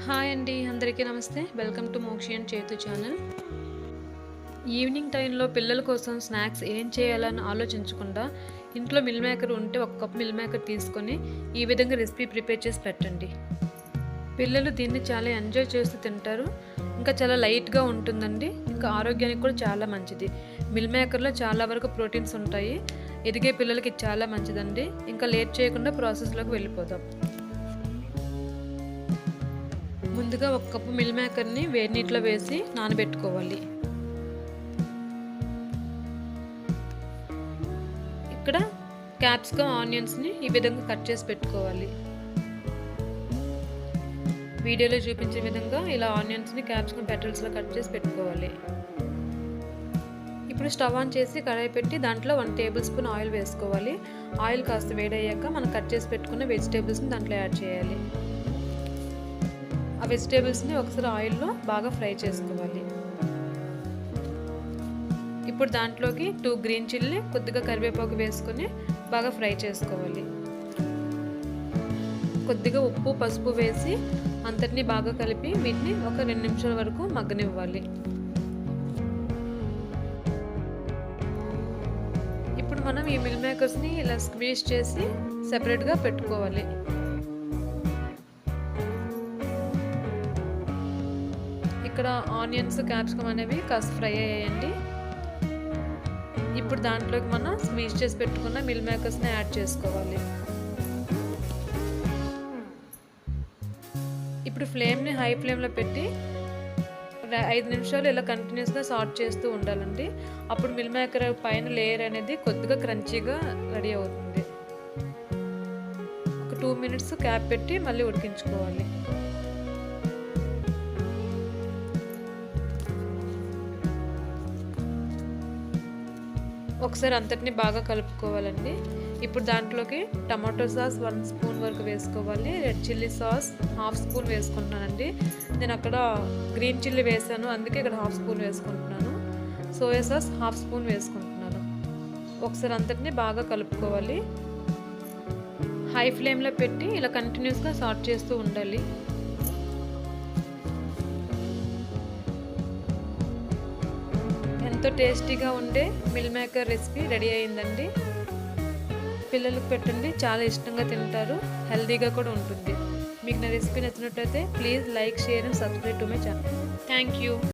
Hi అండి, అందరికీ నమస్తే. వెల్కమ్ టు మోక్షి అండ్ చేతు ఛానల్. ఈవినింగ్ టైంలో పిల్లల కోసం స్నాక్స్ ఏం చేయాలని ఆలోచించకుండా ఇంట్లో మిల్ మేకర్ ఉంటే ఒక కప్ మిల్ మేకర్ తీసుకొని ఈ విధంగా రెసిపీ ప్రిపేర్ చేసి పెట్టండి. పిల్లలు దీన్ని చాలా ఎంజాయ్ చేస్తూ తింటారు. ఇంకా చాలా లైట్గా ఉంటుందండి. ఇంకా ఆరోగ్యానికి కూడా చాలా మంచిది. మిల్ మేకర్లో చాలా వరకు ప్రోటీన్స్ ఉంటాయి. ఎదిగే పిల్లలకి చాలా మంచిదండి. ఇంకా లేట్ చేయకుండా ప్రాసెస్లోకి వెళ్ళిపోదాం. ముందుగా ఒక కప్పు మిల్ మేకర్ని వేడి నీటిలో వేసి నానబెట్టుకోవాలి. ఇక్కడ క్యాప్సికమ్ ఆనియన్స్ని ఈ విధంగా కట్ చేసి పెట్టుకోవాలి. వీడియోలో చూపించే విధంగా ఇలా ఆనియన్స్ని క్యాప్సికమ్ పెటల్స్లో కట్ చేసి పెట్టుకోవాలి. ఇప్పుడు స్టవ్ ఆన్ చేసి కడాయి పెట్టి దాంట్లో 1 టేబుల్ స్పూన్ ఆయిల్ వేసుకోవాలి. ఆయిల్ కాస్త వేడయ్యాక మనం కట్ చేసి పెట్టుకున్న వెజిటేబుల్స్ని దాంట్లో యాడ్ చేయాలి. ఆ వెజిటేబుల్స్ని ఒకసారి ఆయిల్లో బాగా ఫ్రై చేసుకోవాలి. ఇప్పుడు దాంట్లోకి 2 గ్రీన్ చిల్లీ, కొద్దిగా కరివేపాకు వేసుకొని బాగా ఫ్రై చేసుకోవాలి. కొద్దిగా ఉప్పు, పసుపు వేసి అంతటినీ బాగా కలిపి వీటిని ఒక 2 నిమిషాల వరకు మగ్గనివ్వాలి. ఇప్పుడు మనం ఈ మిల్ మేకర్స్ని ఇలా స్క్వీజ్ చేసి సెపరేట్గా పెట్టుకోవాలి. ఇక్కడ ఆనియన్స్, క్యాప్సికమ్ అనేవి కాస్త ఫ్రై అయ్యాయండి. ఇప్పుడు దాంట్లోకి మనం స్క్వీజ్ చేసి పెట్టుకున్న మిల్ మేకర్స్ని యాడ్ చేసుకోవాలి. ఇప్పుడు ఫ్లేమ్ని హై ఫ్లేమ్లో పెట్టి 5 నిమిషాలు ఇలా కంటిన్యూస్గా సాట్ చేస్తూ ఉండాలండి. అప్పుడు మిల్ మేకర్ పైన లేయర్ అనేది కొద్దిగా క్రంచీగా రెడీ అవుతుంది. ఒక 2 మినిట్స్ క్యాప్ పెట్టి మళ్ళీ ఉడికించుకోవాలి. ఒకసారి అంతటిని బాగా కలుపుకోవాలండి. ఇప్పుడు దాంట్లోకి టమాటో సాస్ 1 స్పూన్ వరకు వేసుకోవాలి. రెడ్ చిల్లీ సాస్ 1/2 స్పూన్ వేసుకుంటున్నానండి. నేను అక్కడ గ్రీన్ చిల్లీ వేసాను, అందుకే ఇక్కడ 1/2 స్పూన్ వేసుకుంటున్నాను. సోయా సాస్ 1/2 స్పూన్ వేసుకుంటున్నాను. ఒకసారి అంతటిని బాగా కలుపుకోవాలి. హై ఫ్లేమ్లో పెట్టి ఇలా కంటిన్యూస్గా సాట్ చేస్తూ ఉండాలి. ఎంతో టేస్టీగా ఉండే మిల్ మేకర్ రెసిపీ రెడీ అయిందండి. పిల్లలకు పెట్టండి, చాలా ఇష్టంగా తింటారు. హెల్తీగా కూడా ఉంటుంది. మీకు నా రెసిపీ నచ్చినట్లయితే please like, share and subscribe to my channel. Thank you.